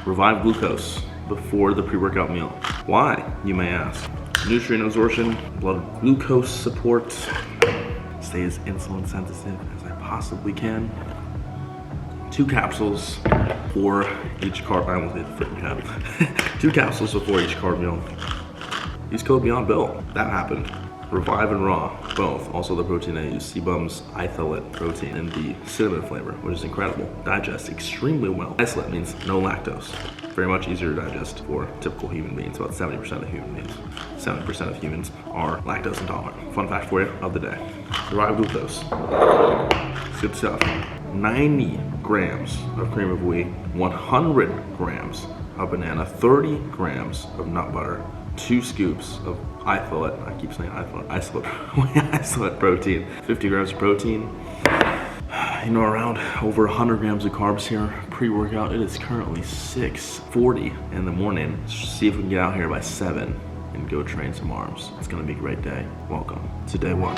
Revive glucose before the pre-workout meal. Why, you may ask? Nutrient absorption, blood glucose support, stay as insulin sensitive as I possibly can. 2 capsules for each carb. I almost hit the freaking cap. 2 capsules before each carb meal. Use code BeyondBill. That happened. Revive and Raw, both. Also the protein I use, Sebum's isolate protein in the cinnamon flavor, which is incredible. Digests extremely well. Isolate means no lactose. Very much easier to digest for typical human beings. About 70% of human beings. 70% of humans are lactose intolerant. Fun fact for you of the day. Revive glucose. It's good stuff. 90 grams of cream of wheat, 100 grams of banana, 30 grams of nut butter, 2 scoops of isolate, I keep saying isolate protein, 50 grams of protein, you know, around over 100 grams of carbs here. Pre-workout, it is currently 6:40 in the morning. Let's see if we can get out here by 7 and go train some arms. It's gonna be a great day. Welcome to day 1.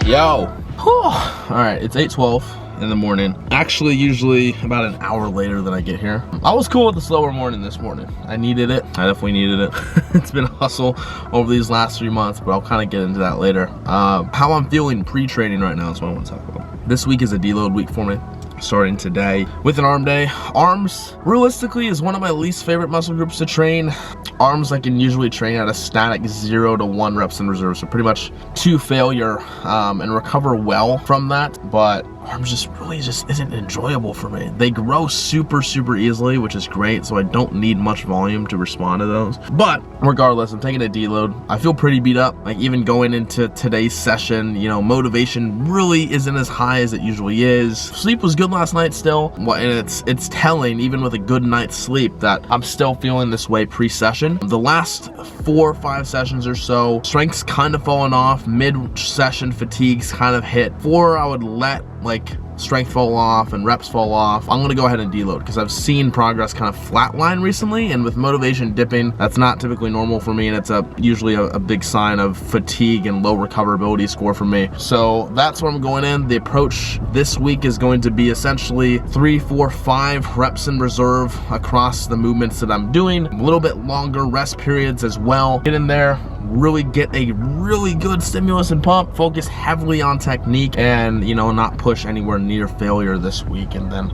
Yo. All right, it's 8:12 in the morning. Actually, usually about an hour later than I get here. I was cool with the slower morning this morning. I needed it. I definitely needed it. It's been a hustle over these last 3 months, but I'll kind of get into that later. How I'm feeling pre-training right now is what I want to talk about. This week is a deload week for me, starting today with an arm day. Arms, realistically, is one of my least favorite muscle groups to train. Arms I can usually train at a static 0 to 1 reps in reserve, so pretty much to failure, and recover well from that. But arms just really isn't enjoyable for me. They grow super easily, which is great, so I don't need much volume to respond to those. But regardless, I'm taking a deload. I feel pretty beat up. Like, even going into today's session, you know, motivation really isn't as high as it usually is. Sleep was good last night still, and it's telling, even with a good night's sleep, that I'm still feeling this way pre-session. The last 4 or 5 sessions or so, strength's kind of fallen off, mid-session fatigue's kind of hit. Before I would let like strength fall off and reps fall off, I'm gonna go ahead and deload because I've seen progress kind of flatline recently, and with motivation dipping, that's not typically normal for me, and it's usually a big sign of fatigue and low recoverability score for me. So that's where I'm going in. The approach this week is going to be essentially 3, 4, 5 reps in reserve across the movements that I'm doing. A little bit longer rest periods as well. Get in there, really get a really good stimulus and pump, focus heavily on technique, and, you know, not push anywhere near failure this week, and then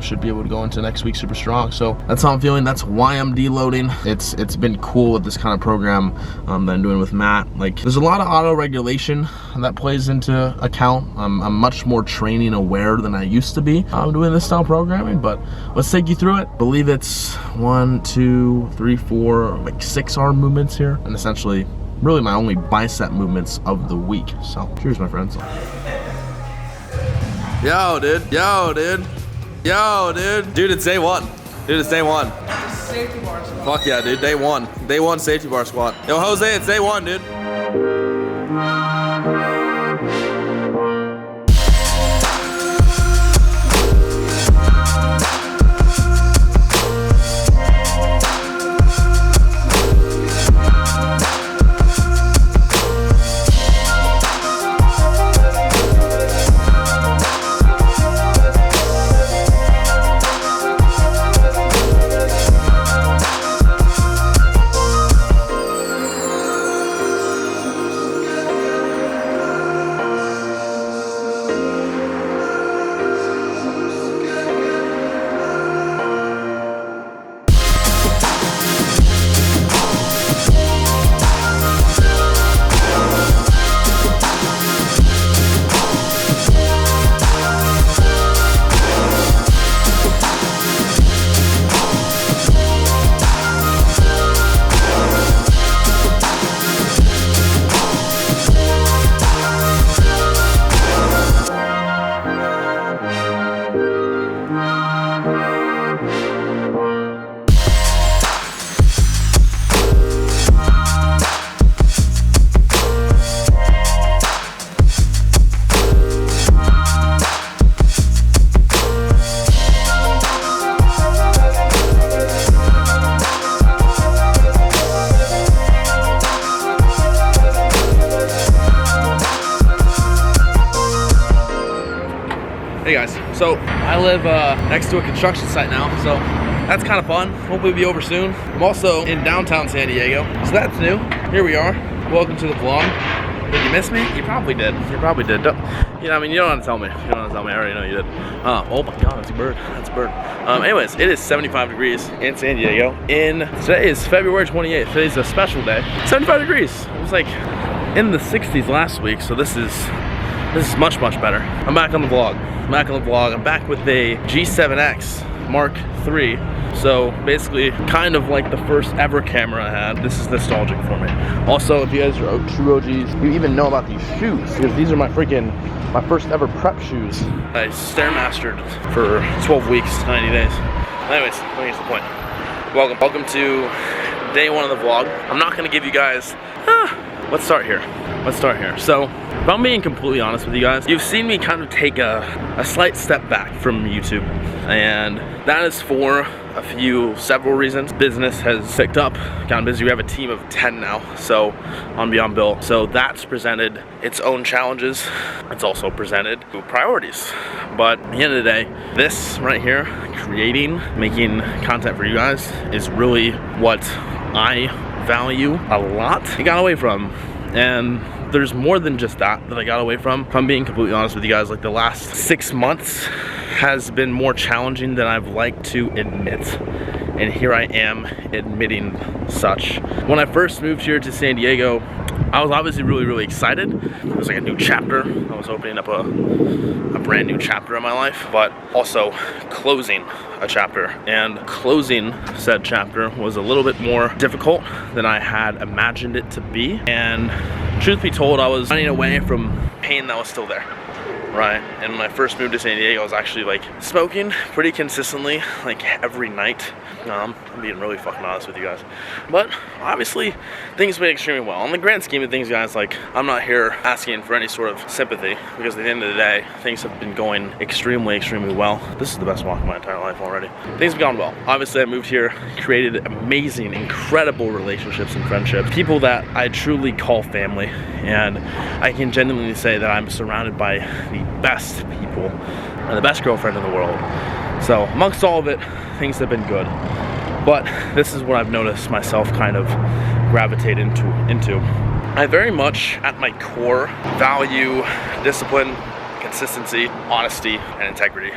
should be able to go into next week super strong. So that's how I'm feeling. That's why I'm deloading. It's been cool with this kind of program that I'm doing with Matt. Like, there's a lot of auto regulation that plays into account. I'm much more training aware than I used to be. I'm doing this style programming, but let's take you through it. I believe it's 1, 2, 3, 4, like 6 arm movements here, and essentially really my only bicep movements of the week. So cheers, my friends. Yo, dude. Yo, dude. Yo, dude. Dude, it's day 1. Dude, it's day 1. Safety bar squat. Fuck yeah, dude. Day 1. Day 1 safety bar squat. Yo, Jose, it's day 1, dude. So I live next to a construction site now, so that's kind of fun. Hopefully it'll be over soon. I'm also in downtown San Diego, so that's new. Here we are. Welcome to the vlog. Did you miss me? You probably did. You probably did. You know, I mean, you don't have to tell me. You don't have to tell me. I already know you did. Oh my God, that's a bird. That's a bird. Anyways, it is 75 degrees in San Diego. Today is February 28th. Today's a special day. 75 degrees. It was like in the 60s last week, so this is much better. I'm back on the vlog. I'm back with a G7X Mark III. So basically, kind of like the first ever camera I had. This is nostalgic for me. Also, if you guys are true OGs, you even know about these shoes, because these are my first ever prep shoes. I Stairmastered for 12 weeks, 90 days. Anyways, let me get to the point. Welcome to day one of the vlog. I'm not gonna give you guys, let's start here. So, if I'm being completely honest with you guys, you've seen me kind of take a slight step back from YouTube. And that is for several reasons. Business has picked up, gotten busy. We have a team of 10 now, so on Beyond Bill. So that's presented its own challenges. It's also presented priorities. But at the end of the day, this right here, making content for you guys, is really what I value a lot. I got away from, and there's more than just that I got away from. If I'm being completely honest with you guys, like the last 6 months has been more challenging than I've liked to admit. And here I am admitting such. When I first moved here to San Diego, I was obviously really excited. It was like a new chapter. I was opening up a brand new chapter in my life, but also closing a chapter. And closing said chapter was a little bit more difficult than I had imagined it to be. And truth be told, I was running away from pain that was still there. Right, and when I first moved to San Diego, I was actually like smoking pretty consistently, like every night. I'm being really fucking honest with you guys. But obviously, things went extremely well. In the grand scheme of things, guys, like I'm not here asking for any sort of sympathy, because at the end of the day, things have been going extremely well. This is the best walk of my entire life already. Things have gone well. Obviously, I moved here, created amazing, incredible relationships and friendships, people that I truly call family, and I can genuinely say that I'm surrounded by the best people and the best girlfriend in the world. So amongst all of it, things have been good. But this is what I've noticed myself kind of gravitate into. I very much, at my core, value discipline, consistency, honesty, and integrity.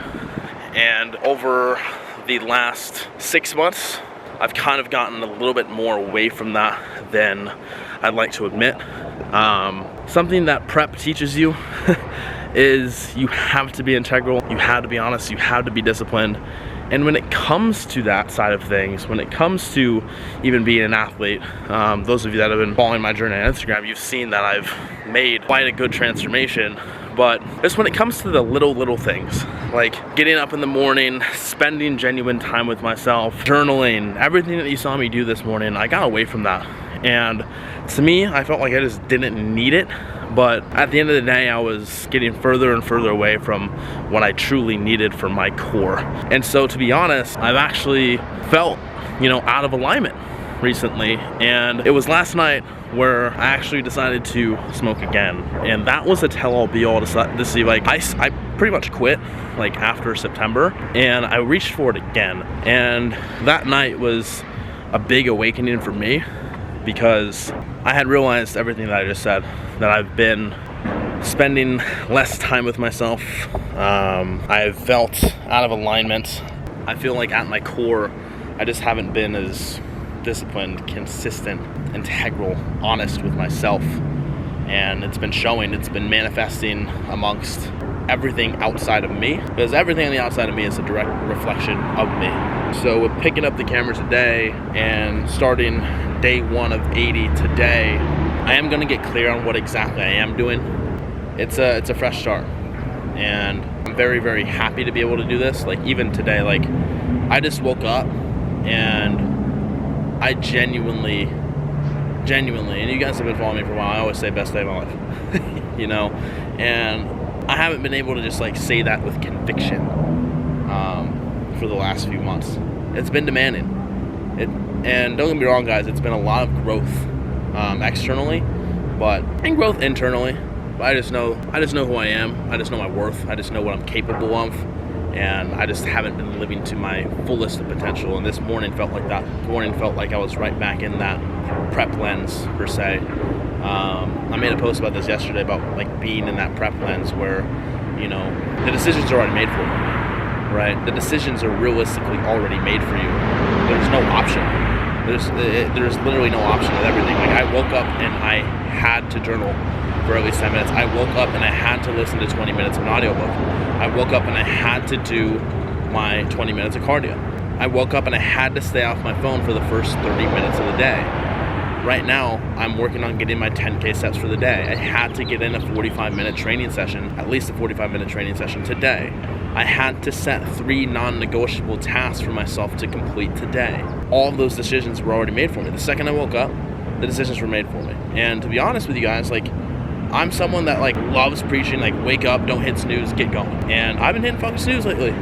And over the last 6 months, I've kind of gotten a little bit more away from that than I'd like to admit. Something that prep teaches you is you have to be integral, you have to be honest, you have to be disciplined. And when it comes to that side of things, when it comes to even being an athlete, those of you that have been following my journey on Instagram, you've seen that I've made quite a good transformation. But just when it comes to the little things, like getting up in the morning, spending genuine time with myself, journaling, everything that you saw me do this morning, I got away from that. And to me, I felt like I just didn't need it. But at the end of the day, I was getting further and further away from what I truly needed for my core. And so, to be honest, I've actually felt, out of alignment recently. And it was last night where I actually decided to smoke again. And that was a tell-all be-all to see, like, I pretty much quit, like, after September. And I reached for it again. And that night was a big awakening for me, because I had realized everything that I just said, that I've been spending less time with myself. I've felt out of alignment. I feel like at my core, I just haven't been as disciplined, consistent, integral, honest with myself. And it's been showing, it's been manifesting amongst everything outside of me, because everything on the outside of me is a direct reflection of me. So with picking up the camera today and starting day one of 80 today, I am gonna get clear on what exactly I am doing. It's a fresh start, and I'm very happy to be able to do this. Like even today, like I just woke up and I genuinely, and you guys have been following me for a while, I always say best day of my life, and I haven't been able to just like say that with conviction for the last few months. It's been demanding. And don't get me wrong, guys, it's been a lot of growth externally, and growth internally. But I just know who I am. I just know my worth. I just know what I'm capable of, and I just haven't been living to my fullest of potential. And this morning felt like that. Morning felt like I was right back in that prep lens per se. I made a post about this yesterday about like being in that prep lens where, you know, the decisions are already made for you, right? The decisions are realistically already made for you. There's no option. There's literally no option with everything. Like I woke up and I had to journal for at least 10 minutes. I woke up and I had to listen to 20 minutes of an audiobook. I woke up and I had to do my 20 minutes of cardio. I woke up and I had to stay off my phone for the first 30 minutes of the day. Right now, I'm working on getting my 10K steps for the day. I had to get in a 45-minute training session, at least a 45-minute training session today. I had to set 3 non-negotiable tasks for myself to complete today. All of those decisions were already made for me. The second I woke up, the decisions were made for me. And to be honest with you guys, like, I'm someone that like loves preaching, like wake up, don't hit snooze, get going. And I've been hitting fucking snooze lately,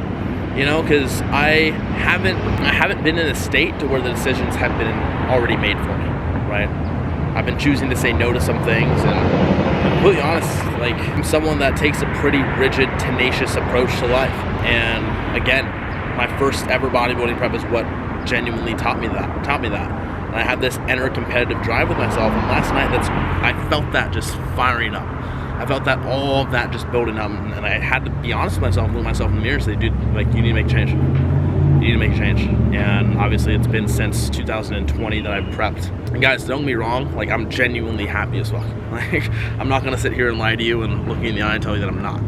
you know, because I haven't been in a state to where the decisions have been already made for me, right? I've been choosing to say no to some things, and I'm completely honest, like I'm someone that takes a pretty rigid, tenacious approach to life. And again, my first ever bodybuilding prep is what genuinely taught me that. And I had this inner competitive drive with myself, and last night I felt that just firing up. I felt that all of that just building up, and I had to be honest with myself and look myself in the mirror and say, dude, like you need to make change. You need to make a change. And obviously it's been since 2020 that I've prepped. And guys, don't get me wrong, like I'm genuinely happy as fuck. Like I'm not gonna sit here and lie to you and look you in the eye and tell you that I'm not.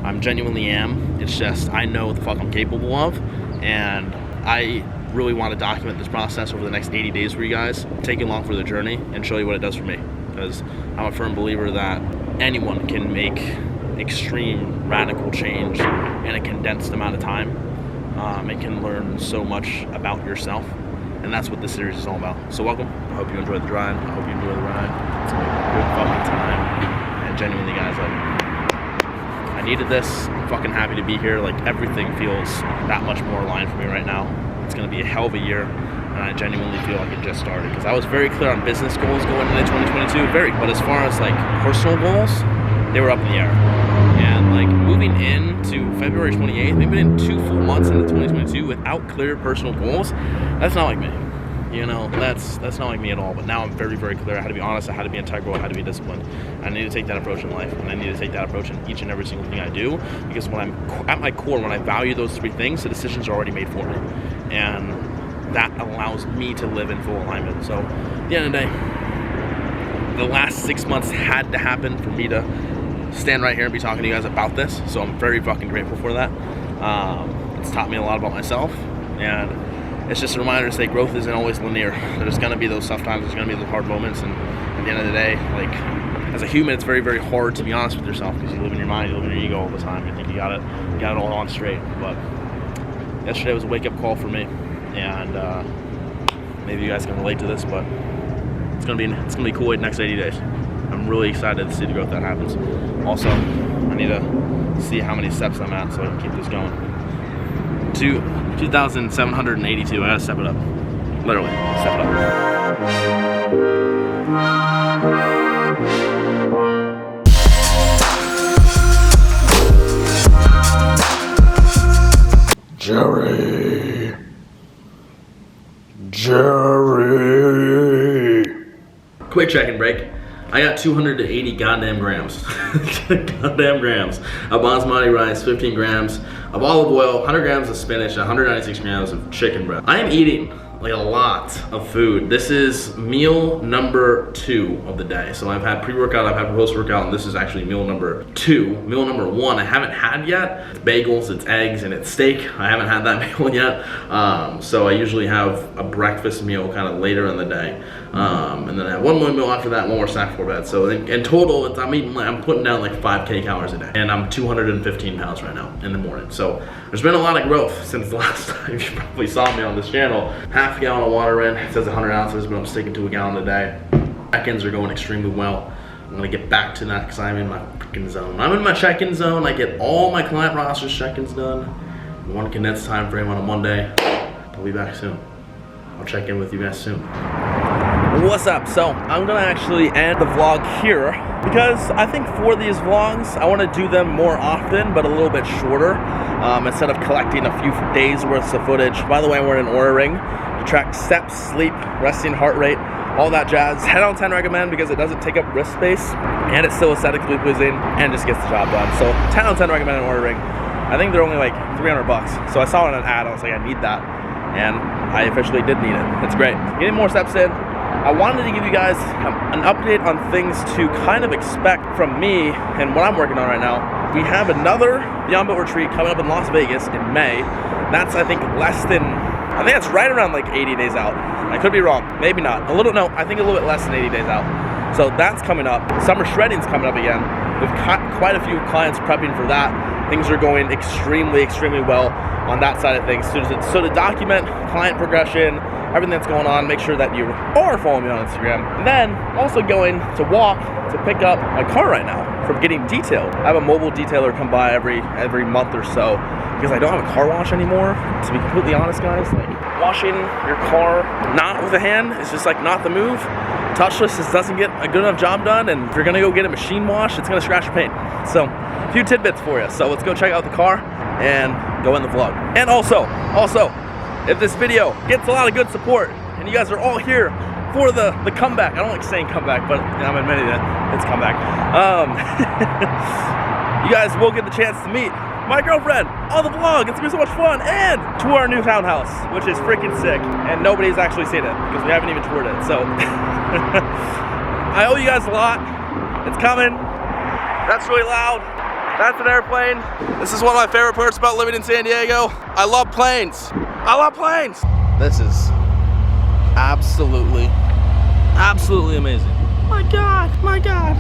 I'm genuinely am. It's just I know what the fuck I'm capable of, and I really want to document this process over the next 80 days for you guys, take you along for the journey and show you what it does for me. Because I'm a firm believer that anyone can make extreme radical change in a condensed amount of time, and can learn so much about yourself. And that's what this series is all about. So welcome. I hope you enjoyed the drive. I hope you enjoy the ride. It's gonna be a good fucking time. And genuinely guys, like I needed this. I'm fucking happy to be here. Like everything feels that much more aligned for me right now. It's going to be a hell of a year, and I genuinely feel like it just started, because I was very clear on business goals going into 2022, but as far as like personal goals, they were up in the air. And like moving into February 28th, maybe in 2 full months into 2022 without clear personal goals, that's not like me. You know, that's not like me at all. But now I'm very, very clear. I had to be honest, I had to be integral, I had to be disciplined. I need to take that approach in life, and I need to take that approach in each and every single thing I do, because when I'm at my core, when I value those 3 things, the decisions are already made for me. And that allows me to live in full alignment. So at the end of the day, the last 6 months had to happen for me to stand right here and be talking to you guys about this. So I'm very fucking grateful for that. It's taught me a lot about myself, and it's just a reminder to say growth isn't always linear. There's gonna be those tough times, there's gonna be those hard moments, and at the end of the day, like as a human, it's very, very hard to be honest with yourself, because you live in your mind, you live in your ego all the time. You think you got it all on straight. But yesterday was a wake-up call for me, and maybe you guys can relate to this, but it's gonna be cool the next 80 days. I'm really excited to see the growth that happens. Also, I need to see how many steps I'm at so I can keep this going. 2,782. I gotta step it up. Literally, step it up. Jerry. Quick check-in break. I got 280 goddamn grams. Goddamn grams of basmati rice, 15 grams of olive oil, 100 grams of spinach, 196 grams of chicken breast. I am eating like a lot of food. This is meal number 2 of the day. So I've had pre-workout, I've had post-workout, and this is actually meal number 2. Meal number 1 I haven't had yet. It's bagels, it's eggs, and it's steak. I haven't had that meal yet. So I usually have a breakfast meal kind of later in the day. And then I have one more meal after that, one more snack before bed. So in total, I'm putting down like 5K calories a day. And I'm 215 pounds right now in the morning. So there's been a lot of growth since the last time you probably saw me on this channel. Half a gallon of water in, it says 100 ounces, but I'm sticking to a gallon a day. Check-ins are going extremely well. I'm gonna get back to that because I'm in my freaking zone. I'm in my check-in zone. I get all my client rosters check-ins done in one condensed time frame on a Monday. I'll be back soon. I'll check in with you guys soon. What's up? So I'm gonna actually end the vlog here because I think for these vlogs I want to do them more often but a little bit shorter, instead of collecting a few days worth of footage. By the way, I'm wearing an Oura ring to track steps, sleep, resting heart rate, all that jazz. 10 out of 10 recommend because it doesn't take up wrist space and it's still aesthetically pleasing and just gets the job done. So 10 out of 10 recommend an Oura ring. I think they're only like 300 bucks. So I saw it on an ad, I was like, I need that. And I officially did need it. It's great. Getting more steps in. I wanted to give you guys an update on things to kind of expect from me and what I'm working on right now. We have another Beyond Built retreat coming up in Las Vegas in May. That's, I think, I think that's right around like 80 days out. I could be wrong, maybe not. I think a little bit less than 80 days out. So that's coming up. Summer shredding's coming up again. We've got quite a few clients prepping for that. Things are going extremely, extremely well on that side of things. So to document client progression, everything that's going on, make sure that you are following me on Instagram. And then also going to walk to pick up my car right now from getting detailed. I have a mobile detailer come by every month or so because I don't have a car wash anymore. To be completely honest, guys, like washing your car not with a hand is just like not the move. Touchless just doesn't get a good enough job done, and if you're gonna go get a machine wash, it's gonna scratch your paint. So a few tidbits for you. So let's go check out the car and go in the vlog. And also, if this video gets a lot of good support and you guys are all here for the comeback, I don't like saying comeback, but I'm admitting that it's comeback. You guys will get the chance to meet my girlfriend on the vlog. It's gonna be so much fun, and to our new townhouse, which is freaking sick, and nobody's actually seen it because we haven't even toured it. So I owe you guys a lot. It's coming. That's really loud. That's an airplane. This is one of my favorite parts about living in San Diego. I love planes. I love planes. This is absolutely amazing. My God, my God.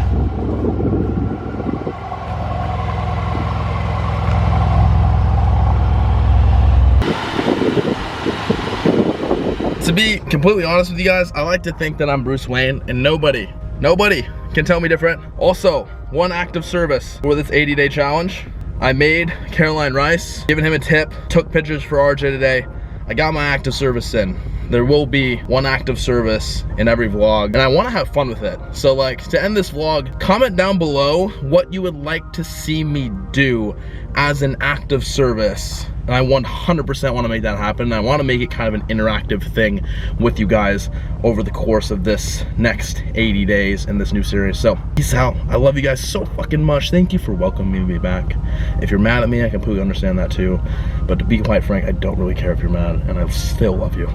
To be completely honest with you guys, I like to think that I'm Bruce Wayne, and nobody can tell me different. Also, one act of service for this 80-day challenge. I made Caroline rice, giving him a tip, took pictures for RJ today. I got my act of service in. There will be one act of service in every vlog, and I want to have fun with it. So like, to end this vlog, comment down below what you would like to see me do as an act of service. And I 100% want to make that happen. I want to make it kind of an interactive thing with you guys over the course of this next 80 days in this new series. So peace out. I love you guys so fucking much. Thank you for welcoming me back. If you're mad at me, I completely understand that too. But to be quite frank, I don't really care if you're mad, and I still love you.